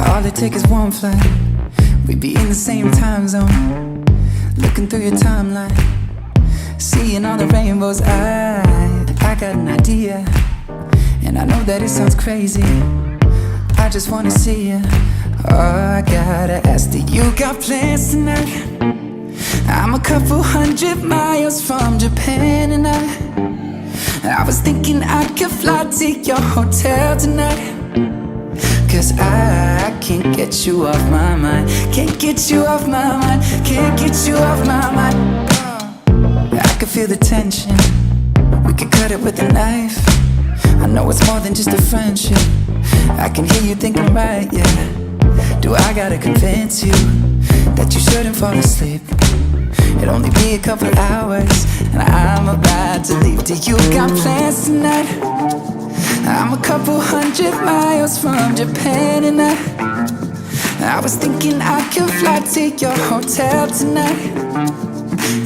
All it takes is one flight, we'd be in the same time zone. Looking through your timeline, seeing all the rainbows. I got an idea, and I know that it sounds crazy. I just wanna see you. Oh, I gotta ask, do you got plans tonight? I'm a couple 100 miles from Japan, and I was thinking I could fly to your hotel tonight. 'Cause I can't get you off my mind. Can't get you off my mind. Can't get you off my mind. I can feel the tension, we could cut it with a knife. I know it's more than just a friendship. I can hear you thinking, right, yeah. Do I gotta convince you that you shouldn't fall asleep? It'll only be a couple hours, and I'm about to leave. Do you got plans tonight? I'm a couple 100 miles from Japan, and I was thinking I could fly to your hotel tonight.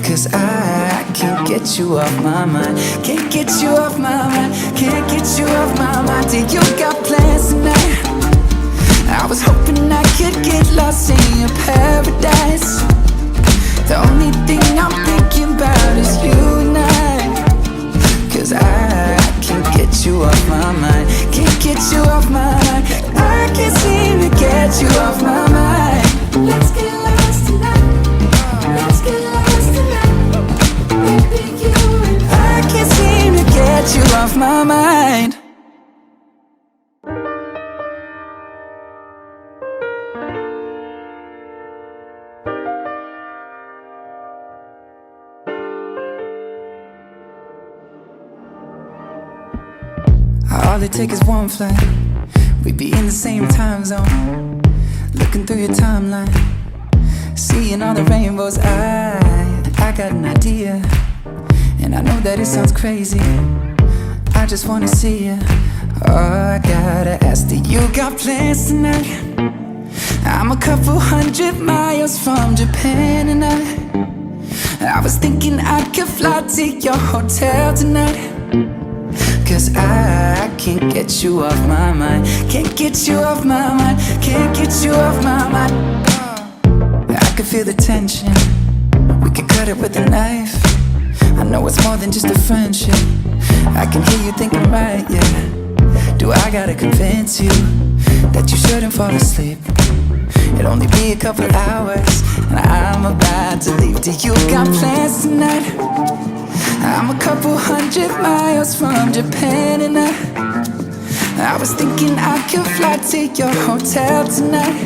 'Cause I can't get you off my mind. Can't get you off my mind. Can't get you off my mind. Do you got plans tonight? I was hoping I could get lost in your paradise. The only thing I'm thinking about is you and I. 'Cause I can't get you off my mind. Can't get you off my mind. I can't seem to get you off my mind. Let's get lost tonight. Let's get lost tonight. Baby, you and I can't seem to get you off my mind. All it takes is one flight, we'd be in the same time zone. Looking through your timeline, seeing all the rainbows. I got an idea, and I know that it sounds crazy. I just wanna see you. Oh, I gotta ask, do you got plans tonight? I'm a couple 100 miles from Japan, and I was thinking I could fly to your hotel tonight. 'Cause I can't get you off my mind. Can't get you off my mind. Can't get you off my mind. I can feel the tension, we could cut it with a knife. I know it's more than just a friendship. I can hear you thinking, right, yeah. Do I gotta convince you that you shouldn't fall asleep? It'll only be a couple hours, and I'm about to leave. Do you got plans tonight? I'm a couple 100 miles from Japan, and I was thinking I could fly to your hotel tonight.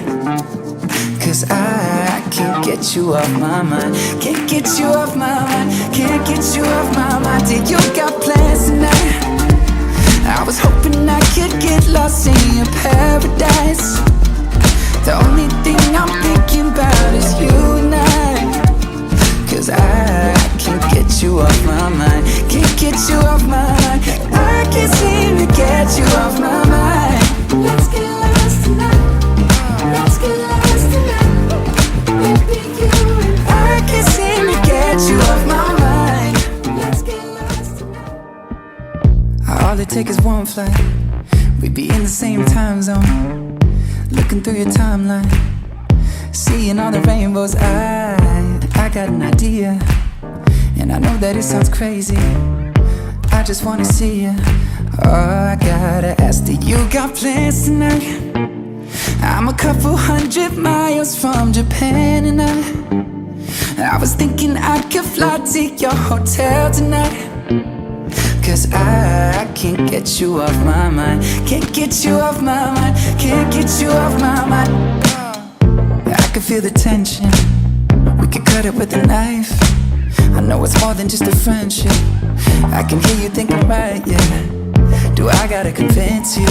'Cause I can't get you off my mind. Can't get you off my mind. Can't get you off my mind. Do you got plans tonight? I was hoping I could get lost in your paradise. The only thing I'm thinking about is you and I. 'Cause I can't get you off my mind. Can't get you off my mind. I can't seem to get you off my mind. let's get lost tonight. Let's get lost tonight. Baby, you and I can't seem to get you off my mind. let's get lost tonight. All it takes is one flight, we'd be in the same time zone. Looking through your timeline, seeing all the rainbows. I got an idea, and I know that it sounds crazy. I just wanna see you. Oh, I gotta ask, do you got plans tonight? I'm a couple 100 miles from Japan, and I was thinking I could fly to your hotel tonight. 'Cause I can't get you off my mind. Can't get you off my mind. Can't get you off my mind. I can feel the tension, we could cut it with a knife. I know it's more than just a friendship. I can hear you thinking, right, yeah. Do I gotta convince you